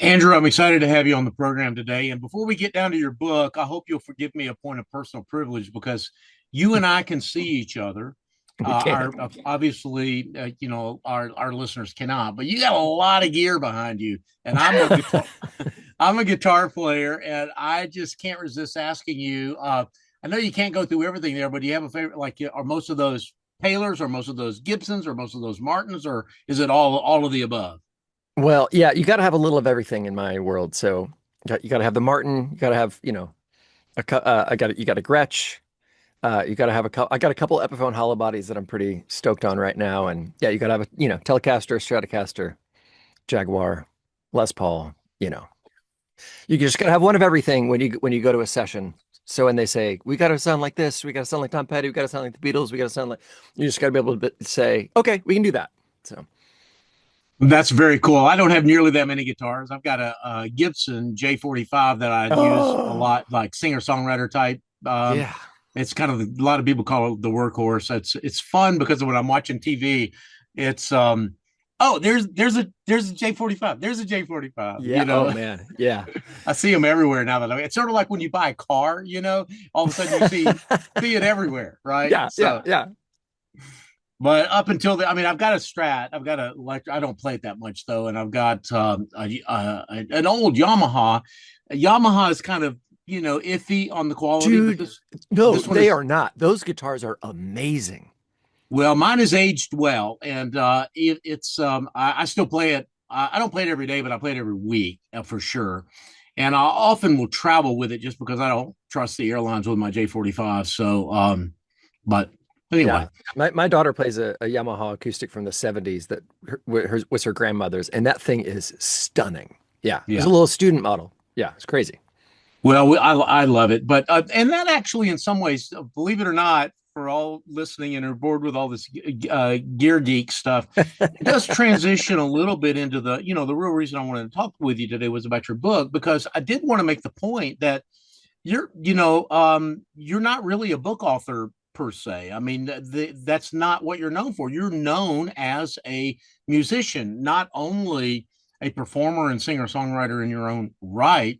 Andrew, I'm excited to have you on the program today. And before we get down to your book, I hope you'll forgive me a point of personal privilege because you and I can see each other. We can. Our obviously, our listeners cannot, but you got a lot of gear behind you, and I'm a guitar, I'm a guitar player, and I just can't resist asking you. I know you can't go through everything there, but do you have a favorite? Like, are most of those Taylors, or most of those Gibsons, or most of those Martins, or is it all of the above? Well, yeah, you got to have a little of everything in my world. So you got to have the Martin. You got to have, you got a Gretsch. You got to have I got a couple Epiphone hollow bodies that I'm pretty stoked on right now. And yeah, you got to have a, Telecaster, Stratocaster, Jaguar, Les Paul. You know, you just got to have one of everything when you go to a session. So when they say we got to sound like this, we got to sound like Tom Petty, we got to sound like the Beatles, we got to sound like, you just got to be able to say, okay, we can do that. So. That's very cool. I don't have nearly that many guitars. I've got a Gibson J45 that I use a Oh, lot, like singer-songwriter type. yeah. It's kind of a lot of people call it the workhorse. It's fun because when I'm watching TV, it's oh, there's a J45. There's a J45. Yeah. Oh man. Yeah. I see them everywhere now. It's sort of like when you buy a car. All of a sudden you see it everywhere, right? Yeah. Yeah. So Yeah. but up until I mean, I've got a Strat. I've got a electric. I don't play it that much though, and I've got an old Yamaha. Yamaha is kind of iffy on the quality, but Dude, no, this one they is are not. Those guitars are amazing. well. Mine is aged well, and it's I still play it. I don't play it every day, but I play it every week for sure. And I often will travel with it just because I don't trust the airlines with my J45. So, but Yeah. anyway, My daughter plays a Yamaha acoustic from the 70s that was her grandmother's, and that thing is stunning. Yeah. It was a yeah. little student model. Yeah. It's crazy. Well, I love it, but and that actually, in some ways, believe it or not, for all listening and are bored with all this gear geek stuff, it does transition a little bit into the real reason I wanted to talk with you today was about your book because I did want to make the point that you're not really a book author per se. I mean, that's not what you're known for. You're known as a musician, not only a performer and singer songwriter in your own right,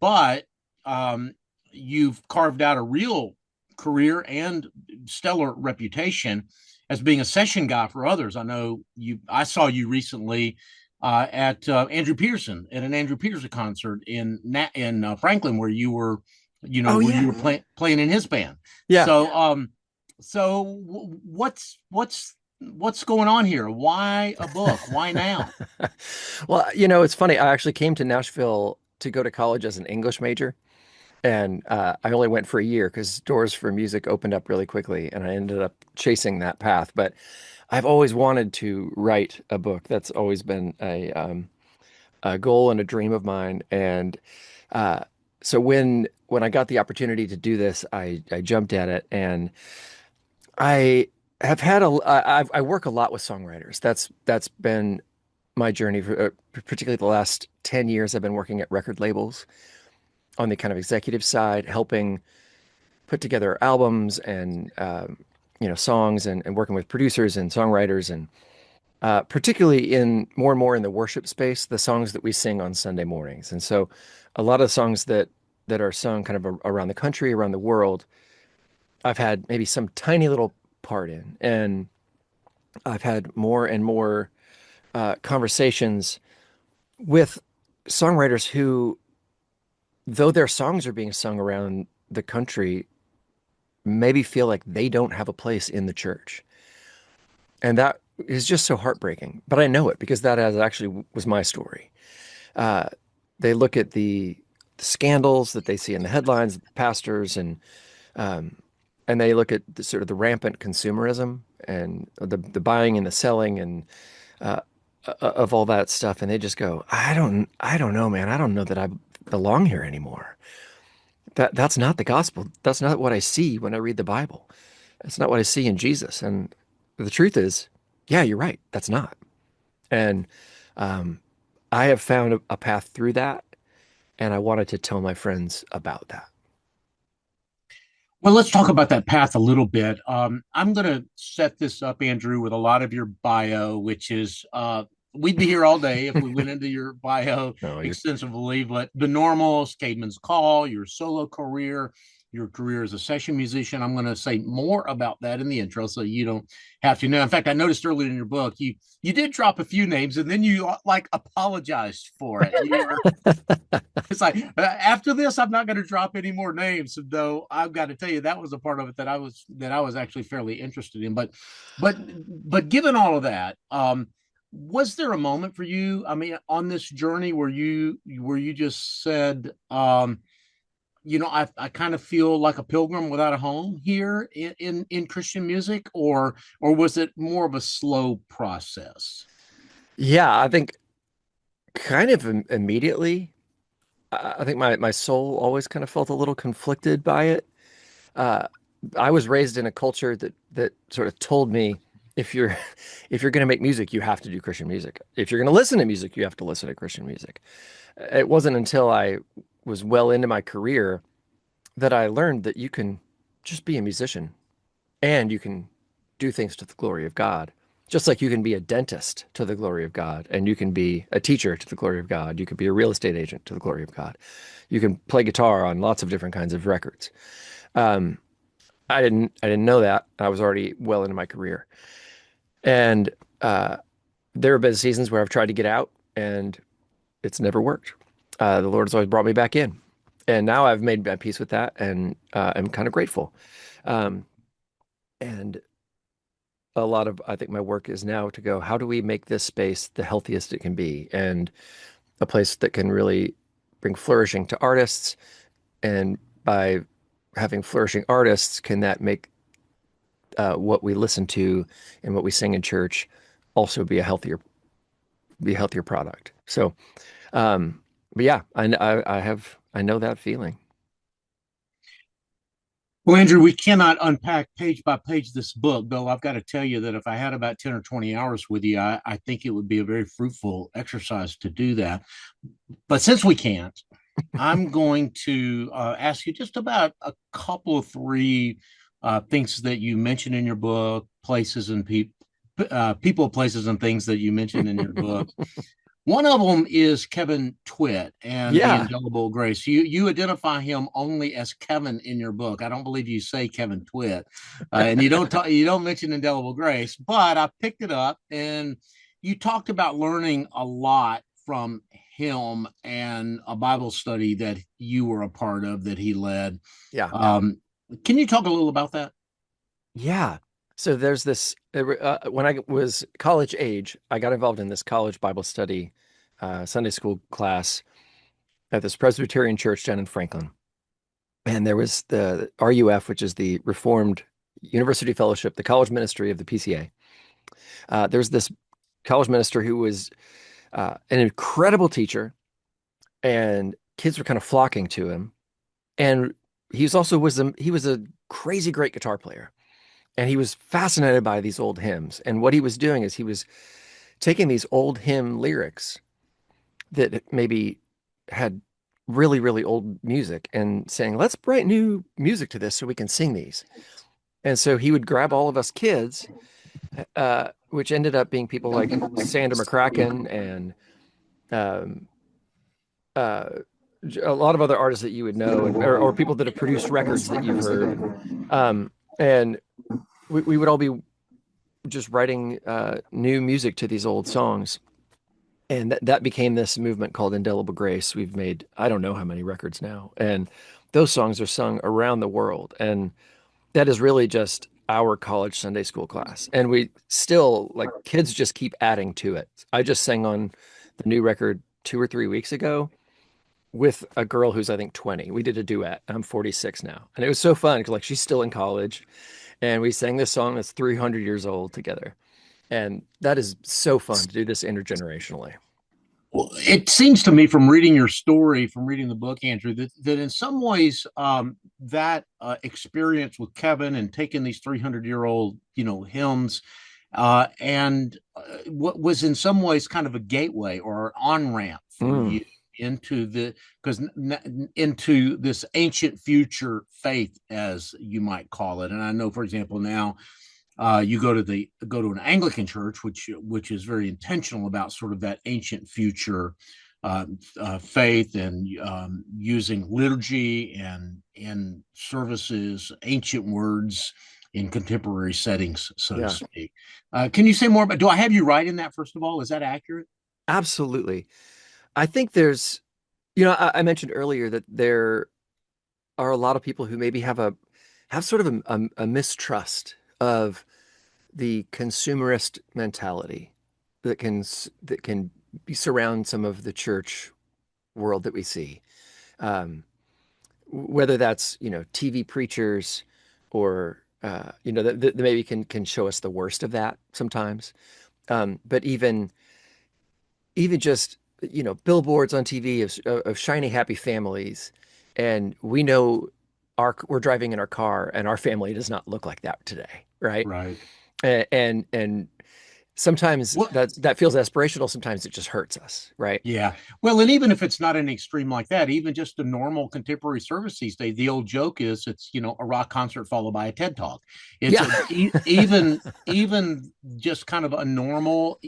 but um, you've carved out a real career and stellar reputation as being a session guy for others. I know you. I saw you recently at Andrew Peterson at an Andrew Peterson concert in Franklin, where you were, Oh where you yeah. were playing in his band. Yeah. So what's going on here? Why a book? Why now? Well, it's funny. I actually came to Nashville to go to college as an English major. And I only went for a year because doors for music opened up really quickly, and I ended up chasing that path. But I've always wanted to write a book. That's always been a goal and a dream of mine. And uh, so when I got the opportunity to do this, I jumped at it, and I have had I work a lot with songwriters. That's been my journey for particularly the last 10 years. I've been working at record labels on the kind of executive side, helping put together albums and songs and working with producers and songwriters and particularly in more and more in the worship space, the songs that we sing on Sunday mornings. And so a lot of the songs that are sung kind of around the country, around the world, I've had maybe some tiny little part in. And I've had more and more conversations with songwriters who, though their songs are being sung around the country, maybe feel like they don't have a place in the church. And that is just so heartbreaking. But I know it because that has actually was my story. Uh, they look at the scandals that they see in the headlines, pastors, um, and they look at sort of the rampant consumerism and the buying and the selling and uh, of all that stuff, and they just go, I don't know, man. I don't know that I belong here anymore. That's not the gospel. That's not what I see when I read the Bible. It's not what I see in Jesus. And the truth is, yeah, you're right. That's not. And um, I have found a path through that, and I wanted to tell my friends about that. Well, let's talk about that path a little bit. I'm going to set this up, Andrew, with a lot of your bio, which is we'd be here all day if we went into your bio No, you're extensively. But the normals, Caedmon's Call, your solo career, your career as a session musician. I'm going to say more about that in the intro, so you don't have to know. In fact, I noticed earlier in your book you did drop a few names, and then you like apologized for it. It's like after this, I'm not going to drop any more names. Though I've got to tell you, that was a part of it that I was actually fairly interested in. But but given all of that, was there a moment for you? I mean, on this journey where you just said, I kind of feel like a pilgrim without a home here in Christian music, or was it more of a slow process? yeah, I think kind of immediately. I think my soul always kind of felt a little conflicted by it. Uh, I was raised in a culture that sort of told me if you're if you're going to make music, you have to do Christian music. If you're going to listen to music, you have to listen to Christian music. It wasn't until I was well into my career that I learned that you can just be a musician and you can do things to the glory of God. Just like you can be a dentist to the glory of God, and you can be a teacher to the glory of God. You could be a real estate agent to the glory of God. You can play guitar on lots of different kinds of records. Um, I didn't know that. I was already well into my career, and there have been seasons where I've tried to get out, and it's never worked. The Lord has always brought me back in, and now I've made my peace with that, and I'm kind of grateful. Um, and a lot of, I think, my work is now to go, how do we make this space the healthiest it can be, and a place that can really bring flourishing to artists, and by having flourishing artists, can that make what we listen to and what we sing in church also be a healthier product. So, but yeah, I know that feeling. Well, Andrew, we cannot unpack page by page this book, though I've got to tell you that if I had about 10 or 20 hours with you, I think it would be a very fruitful exercise to do that. But since we can't, I'm going to ask you just about a couple of three things that you mentioned in your book, places and people, places, and things that you mentioned in your book. One of them is Kevin Twitt and the Yeah. Indelible Grace. You identify him only as Kevin in your book. I don't believe you say Kevin Twitt, and you don't mention Indelible Grace. But I picked it up, and you talked about learning a lot from him and a Bible study that you were a part of that he led. Yeah. Can you talk a little about that? Yeah. So there's this, when I was college age, I got involved in this college Bible study, Sunday school class at this Presbyterian church down in Franklin. And there was the RUF, which is the Reformed University Fellowship, the college ministry of the PCA. There's this college minister who was an incredible teacher, and kids were kind of flocking to him. And he was a crazy great guitar player. And he was fascinated by these old hymns. And what he was doing is he was taking these old hymn lyrics that maybe had really, really old music and saying, let's write new music to this so we can sing these. And so he would grab all of us kids, which ended up being people like Sander McCracken and um, uh, a lot of other artists that you would know, or people that have produced records that you've heard. And we would all be just writing new music to these old songs. And that became this movement called Indelible Grace. We've made, I don't know how many records now. And those songs are sung around the world. And that is really just our college Sunday school class. And we still, like, kids just keep adding to it. I just sang on the new record 2 or 3 weeks ago with a girl who's, I think, 20. We did a duet. I'm 46 now. And it was so fun because, like, she's still in college. And we sang this song that's 300 years old together. And that is so fun to do this intergenerationally. Well, it seems to me from reading your story, from reading the book, Andrew, that in some ways that experience with Kevin and taking these 300-year-old, hymns, and what was in some ways kind of a gateway or an on-ramp for you into into this ancient future faith, as you might call it. And I know, for example, now You go to an Anglican church, which is very intentional about sort of that ancient future faith, and using liturgy and services, ancient words in contemporary settings, so to Yeah, speak. Can you say more about? Do I have you right in that? First of all, is that accurate? absolutely. I think there's, I mentioned earlier that there are a lot of people who maybe have sort of a mistrust of the consumerist mentality that can be surround some of the church world that we see. Um, Whether that's, TV preachers or that maybe can show us the worst of that sometimes. But even just billboards on TV of shiny happy families, and we know we're driving in our car and our family does not look like that today, right? Right. And sometimes Well, that feels aspirational, sometimes it just hurts us, right? yeah. Well, and even if it's not an extreme like that, even just a normal contemporary service these days, the old joke is it's, a rock concert followed by a TED talk. It's Yeah. even just kind of a normal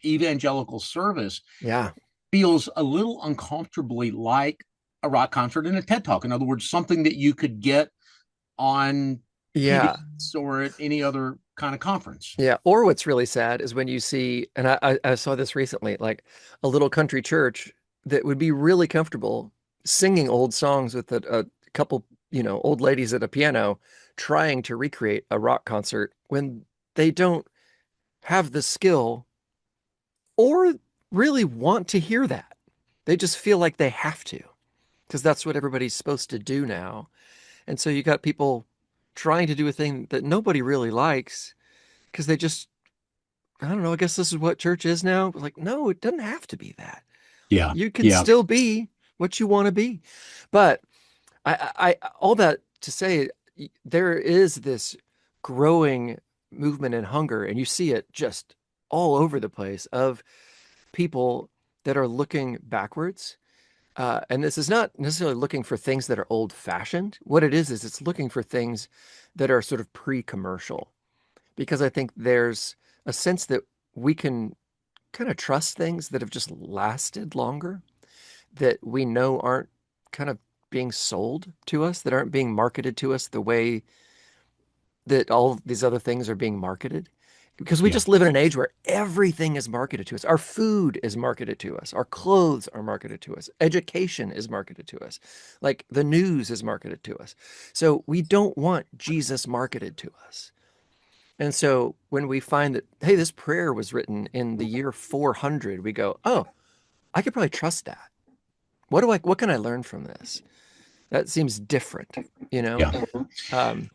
evangelical service Yeah. feels a little uncomfortably like a rock concert and a TED talk. In other words, something that you could get on Yeah. PBS or at any other kind of conference. Yeah. Or what's really sad is when you see, and I saw this recently, like a little country church that would be really comfortable singing old songs with a couple, old ladies at a piano trying to recreate a rock concert when they don't have the skill or really want to hear that. They just feel like they have to because that's what everybody's supposed to do now. And so you got people trying to do a thing that nobody really likes because they just, I don't know, I guess this is what church is now. Like, no, it doesn't have to be that. Yeah. You can Yeah. still be what you want to be. But all that to say, there is this growing movement and hunger, and you see it just all over the place of people that are looking backwards. And this is not necessarily looking for things that are old fashioned. What it is it's looking for things that are sort of pre-commercial, because I think there's a sense that we can kind of trust things that have just lasted longer, that we know aren't kind of being sold to us, that aren't being marketed to us the way that all these other things are being marketed. Because we Yeah. just live in an age where everything is marketed to us. Our food is marketed to us. Our clothes are marketed to us. Education is marketed to us. Like the news is marketed to us. So we don't want Jesus marketed to us. And so when we find that, hey, this prayer was written in the year 400, we go, oh, I could probably trust that. What can I learn from this? That seems different, you know? Yeah. Um,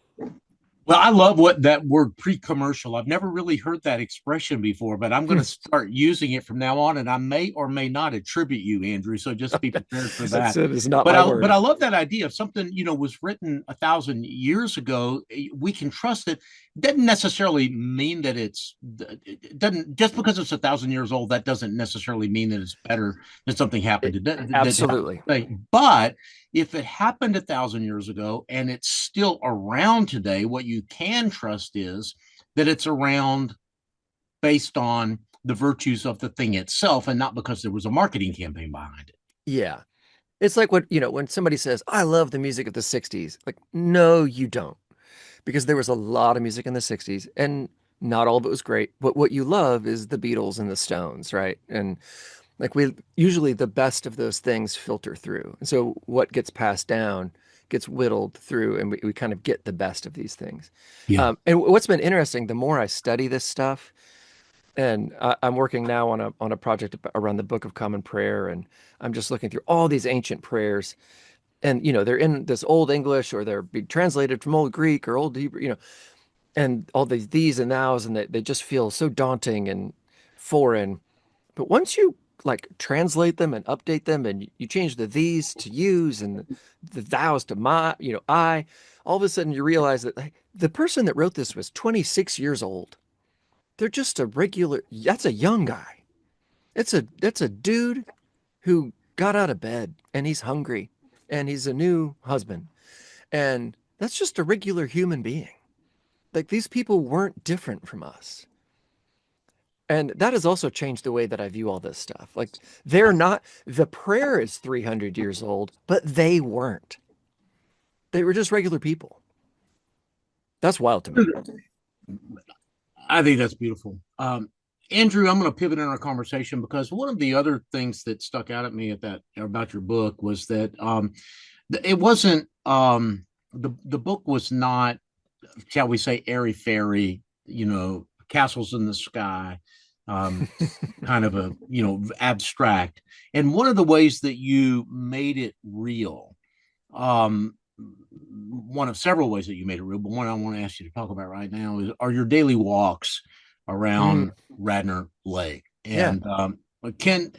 Well, I love what that word pre-commercial. I've never really heard that expression before, but I'm going hmm, to start using it from now on, and I may or may not attribute you, Andrew. So just be prepared for that's that. it is not But my I word. love that idea of something was written 1,000 years ago. We can trust it. Doesn't necessarily mean that it doesn't just because it's 1,000 years old. That doesn't necessarily mean that it's better than something happened that happened Absolutely. today. But if it happened 1,000 years ago and it's still around today, what you can trust is that it's around based on the virtues of the thing itself and not because there was a marketing campaign behind it. Yeah. It's like when somebody says, I love the music of the 60s. Like, no, you don't. Because there was a lot of music in the 60s and not all of it was great. But what you love is the Beatles and the Stones, right? And like we usually the best of those things filter through. And so what gets passed down gets whittled through and we kind of get the best of these things. Yeah. And what's been interesting, the more I study this stuff, and I'm working now on a project around the Book of Common Prayer, and I'm just looking through all these ancient prayers, and they're in this Old English or they're being translated from Old Greek or Old Hebrew, and all these and thous, and they just feel so daunting and foreign. But once you like translate them and update them, and you change the these to yous and the thous to my, I, all of a sudden you realize that like, the person that wrote this was 26 years old. They're just a regular. That's a young guy. That's a dude who got out of bed and he's hungry and he's a new husband and that's just a regular human being. Like these people weren't different from us. And that has also changed the way that I view all this stuff. Like they're not, the prayer is 300 years old, but they weren't. They were just regular people. That's wild to me. I think that's beautiful. Andrew, I'm going to pivot in our conversation because one of the other things that stuck out at me at that about your book was that it wasn't the book was not, shall we say, airy fairy, castles in the sky, um, kind of a abstract. And one of the ways that you made it real, um, one of several ways that you made it real, but one I want to ask you to talk about right now are your daily walks Mm, around Radnor Lake. yeah. And Ken,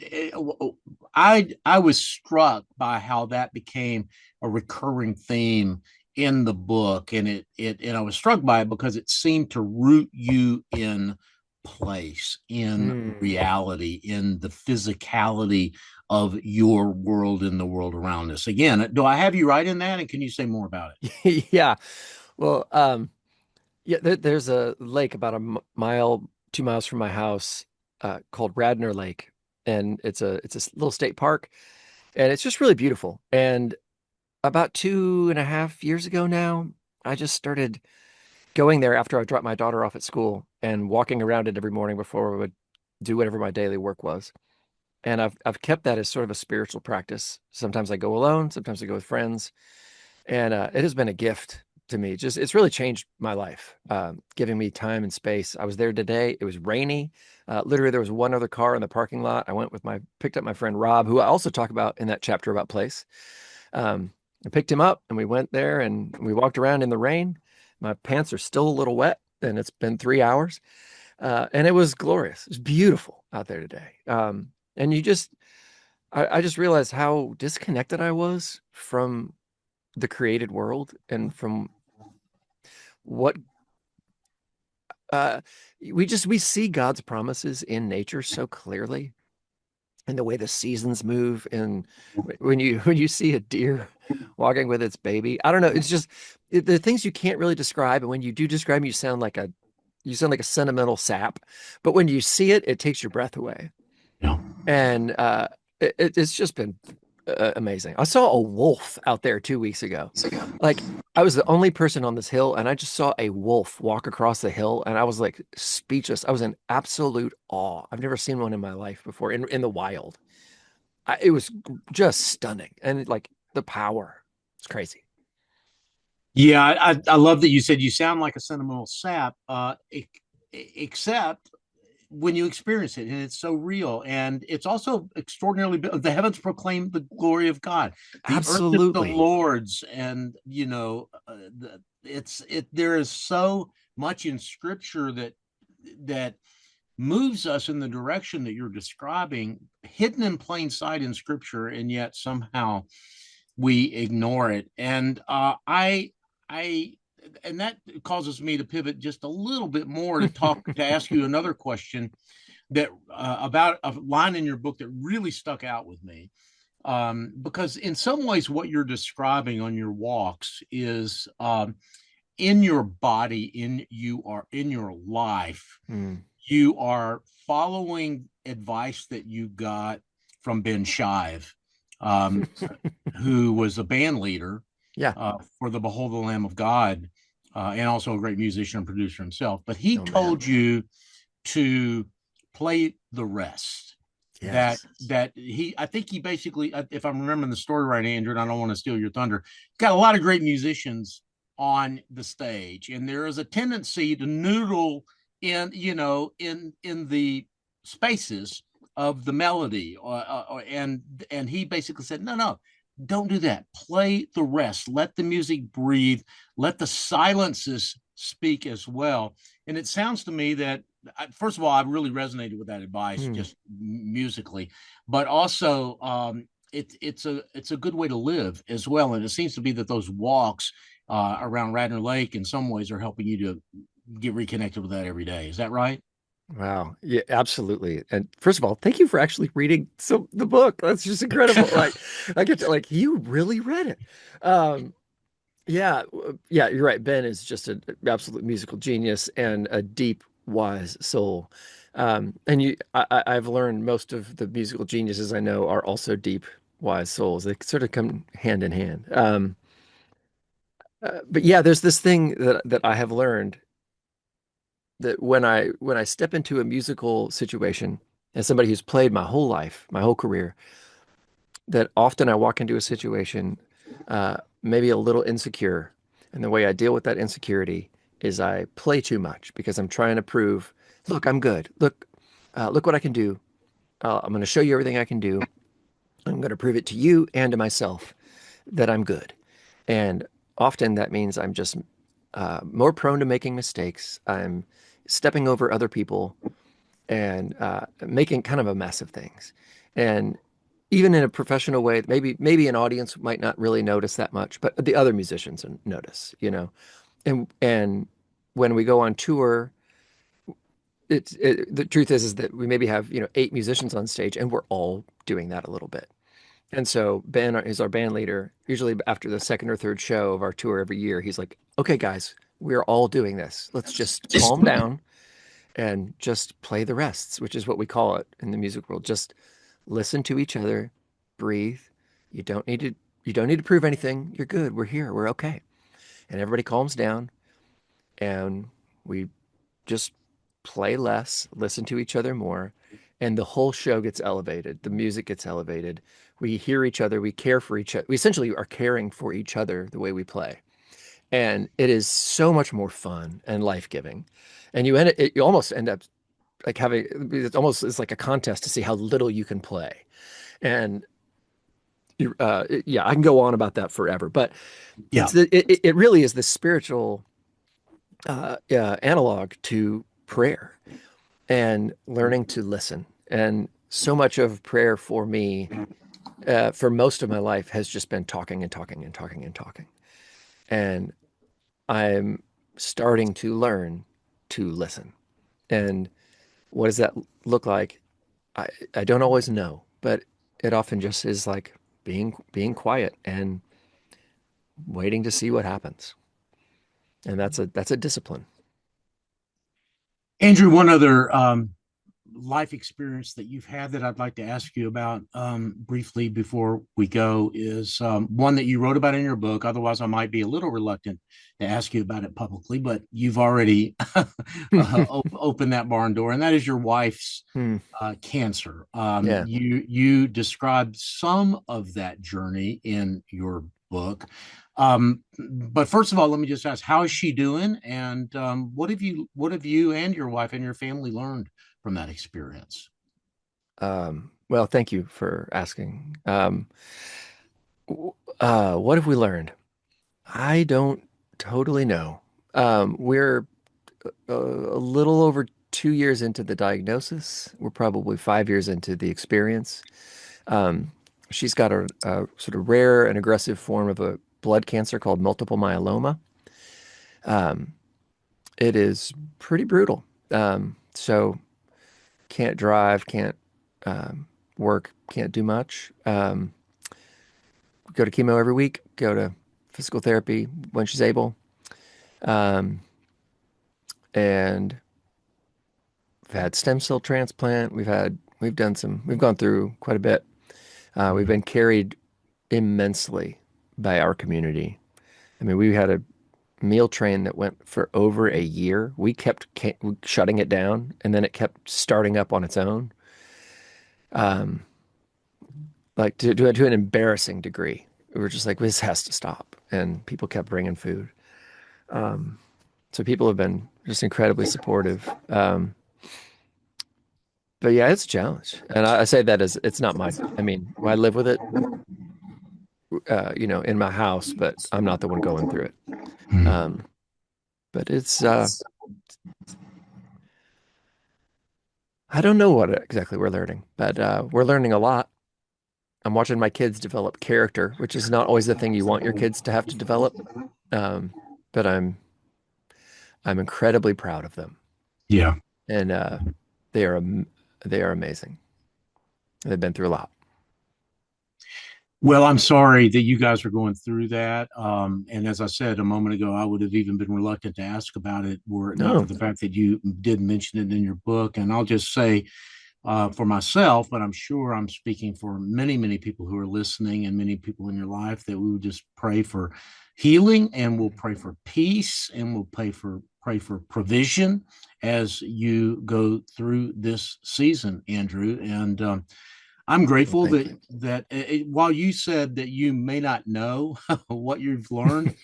I was struck by how that became a recurring theme in the book, and and I was struck by it because it seemed to root you in place, in Mm. reality, in the physicality of your world and the world around us. Again, do I have you right in that? And can you say more about it? Yeah. Well, yeah, there's a lake about a mile, 2 miles from my house, called Radnor Lake, and it's a little state park, and it's just really beautiful. And about 2.5 years ago now, I just started going there after I dropped my daughter off at school and walking around it every morning before I would do whatever my daily work was. And I've kept that as sort of a spiritual practice. Sometimes I go alone, sometimes I go with friends, and it has been a gift to me. Just it's really changed my life, giving me time and space. I was there today. It was rainy. Literally, there was one other car in the parking lot. I went with picked up my friend Rob, who I also talk about in that chapter about place. I picked him up and we went there and we walked around in the rain. My pants are still a little wet, and it's been 3 hours. And it was glorious. It was beautiful out there today. And I just realized how disconnected I was from the created world and from what uh, we see God's promises in nature so clearly, and the way the seasons move, and when you see a deer walking with its baby. I don't know, it's just the things you can't really describe, and when you do describe them, you sound like a sentimental sap, but when you see it, it takes your breath away. Yeah. And it's just been amazing. I saw a wolf out there 2 weeks ago. Like I was the only person on this hill, and I just saw a wolf walk across the hill, and I was like speechless. I was in absolute awe. I've never seen one in my life before in the wild. It was just stunning, and like the power, it's crazy. Yeah, I love that you said you sound like a sentimental sap, except when you experience it, and it's so real, and it's also extraordinarily. The heavens proclaim the glory of God, the earth is the Absolutely. Lord's, and there is so much in Scripture that moves us in the direction that you're describing, hidden in plain sight in Scripture, and yet somehow we ignore it. And I, and that causes me to pivot just a little bit more to ask you another question that about a line in your book that really stuck out with me. Because in some ways, what you're describing on your walks is in your body, in your life, Mm. you are following advice that you got from Ben Shive, um, who was a band leader Yeah. for the Behold the Lamb of God, and also a great musician and producer himself. But he Oh man. told you to play the rest. That Yes. I think he basically, if I'm remembering the story right, Andrew, and I don't want to steal your thunder, got a lot of great musicians on the stage, and there is a tendency to noodle in the spaces of the melody, and he basically said, no, don't do that. Play the rest. Let the music breathe. Let the silences speak as well. And it sounds to me that, first of all, I really resonated with that advice Mm. just musically, but also it's a good way to live as well. And it seems to be that those walks around Radnor Lake in some ways are helping you to get reconnected with that every day. Is that right? Wow. Yeah, absolutely. And first of all, thank you for actually reading the book. That's just incredible. Like I get to like you really read it. Um Yeah, yeah, you're right. Ben is just an absolute musical genius and a deep, wise soul. And I've learned most of the musical geniuses I know are also deep, wise souls. They sort of come hand in hand. But yeah, there's this thing that I have learned that when I step into a musical situation as somebody who's played my whole life, my whole career, that often I walk into a situation maybe a little insecure, and the way I deal with that insecurity is I play too much because I'm trying to prove, look, I'm good. Look what I can do. I'm going to show you everything I can do. I'm going to prove it to you and to myself that I'm good. And often that means I'm just more prone to making mistakes. I'm stepping over other people and making kind of a mess of things. And even in a professional way, maybe an audience might not really notice that much, but the other musicians notice, you know. And when we go on tour, the truth is that we maybe have, 8 musicians on stage, and we're all doing that a little bit. And so Ben is our band leader. Usually after the second or third show of our tour every year, he's like, "Okay, guys, we're all doing this. Let's just calm down and just play the rests," which is what we call it in the music world. Just listen to each other, breathe. You don't need to you don't need to prove anything. You're good. We're here. We're okay. And everybody calms down and we just play less, listen to each other more, and the whole show gets elevated. The music gets elevated. We hear each other, we care for each other. We essentially are caring for each other the way we play. And it is so much more fun and life-giving. And you almost end up like having it's like a contest to see how little you can play. And yeah, I can go on about that forever, but Yeah. it really is the spiritual analog to prayer and learning to listen. And so much of prayer for me, for most of my life, has just been talking and talking and talking and talking. And I'm starting to learn to listen. And what does that look like? I, I don't always know, but it often just is like being quiet and waiting to see what happens. And that's a discipline. Andrew, one other life experience that you've had that I'd like to ask you about briefly before we go is one that you wrote about in your book. Otherwise, I might be a little reluctant to ask you about it publicly, but you've already opened that barn door, and that is your wife's Hmm. cancer. Yeah. You described some of that journey in your book. But first of all, let me just ask, how is she doing? And what have you and your wife and your family learned from that experience? Well, thank you for asking. What have we learned? I don't totally know. We're a little over 2 years into the diagnosis. We're probably 5 years into the experience. Um, she's got a sort of rare and aggressive form of a blood cancer called multiple myeloma. Um, it is pretty brutal. So can't drive, can't work, can't do much. Go to chemo every week, go to physical therapy when she's able. Um, and we've had stem cell transplant. We've gone through quite a bit. We've been carried immensely by our community. I mean, we had a meal train that went for over a year. We kept shutting it down, and then it kept starting up on its own, um, like to an embarrassing degree. We were just like, this has to stop, and people kept bringing food. Um, so people have been just incredibly supportive. But yeah, it's a challenge, and I say that as it's not my. I mean, I live with it, in my house, but I'm not the one going through it. Um, but it's I don't know what exactly we're learning, but we're learning a lot. I'm watching my kids develop character, which is not always the thing you want your kids to have to develop. Um, but I'm incredibly proud of them, Yeah. and they are amazing. They've been through a lot. Well, I'm sorry that you guys are going through that. And as I said a moment ago, I would have even been reluctant to ask about it were it not for No. the fact that you did mention it in your book. And I'll just say, for myself, but I'm sure I'm speaking for many, many people who are listening and many people in your life, that we would just pray for healing, and we'll pray for peace, and we'll pray for provision as you go through this season, Andrew. And I'm Well, grateful thank that you. while you said that you may not know what you've learned,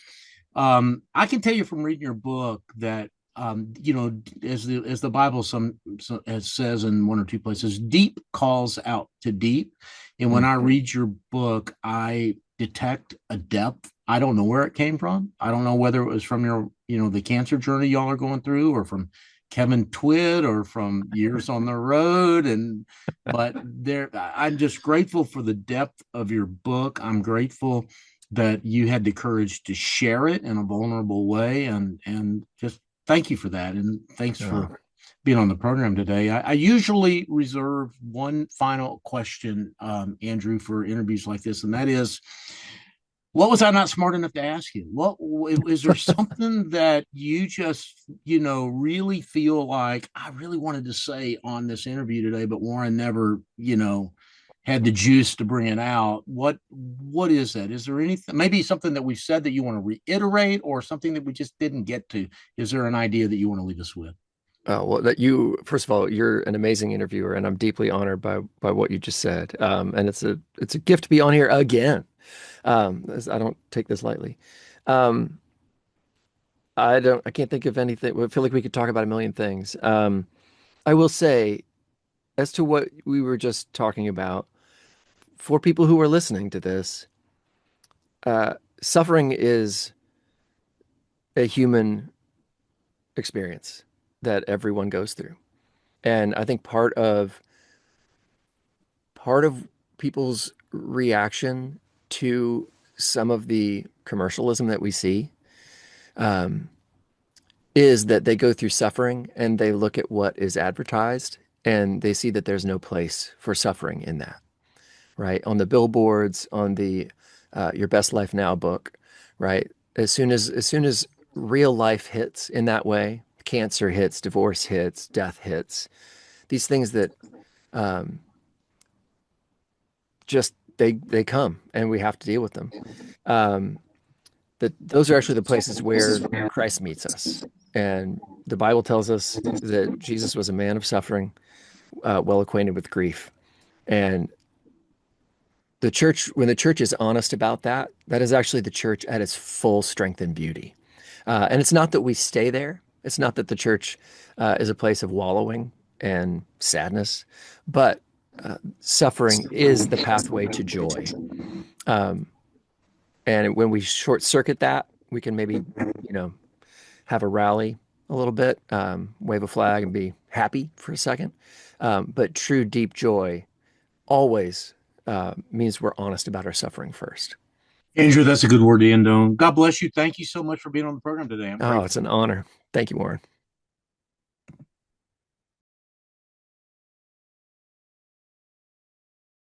I can tell you from reading your book that as the Bible some as says in one or two places, deep calls out to deep. And when Mm. I read your book, I detect a depth. I don't know where it came from. I don't know whether it was from the cancer journey y'all are going through, or from Kevin Twid, or from years on the road. But I'm just grateful for the depth of your book. I'm grateful that you had the courage to share it in a vulnerable way, and just thank you for that, and thanks Oh, for being on the program today. I usually reserve one final question, Andrew, for interviews like this, and that is, what was I not smart enough to ask you? What is there something that you just really feel like I really wanted to say on this interview today, but Warren never had the juice to bring it out? What is that? Is there anything, maybe something that we said that you want to reiterate, or something that we just didn't get to? Is there an idea that you want to leave us with? oh, well, that you, first of all, you're an amazing interviewer, and I'm deeply honored by what you just said. And it's a gift to be on here again. I don't take this lightly. Um, I can't think of anything. I feel like we could talk about a million things. I will say, as to what we were just talking about, for people who are listening to this, uh, suffering is a human experience that everyone goes through. And I think part of people's reaction to some of the commercialism that we see, um, is that they go through suffering and they look at what is advertised and they see that there's no place for suffering in that, right? On the billboards, on the Your Best Life Now book, right? As soon as real life hits in that way, cancer hits, divorce hits, death hits, these things that um, just they come and we have to deal with them. Um, that those are actually the places where Christ meets us. And the Bible tells us that Jesus was a man of suffering, well acquainted with grief. And the church, when the church is honest about that, that is actually the church at its full strength and beauty. And it's not that we stay there. It's not that the church is a place of wallowing and sadness, but suffering is the pathway to joy. Um, and when we short circuit that, we can maybe, you know, have a rally a little bit, wave a flag and be happy for a second. But true deep joy always means we're honest about our suffering first. Andrew, that's a good word to end on. God bless you. Thank you so much for being on the program today. I'm Oh, it's grateful. an honor. Thank you, Warren.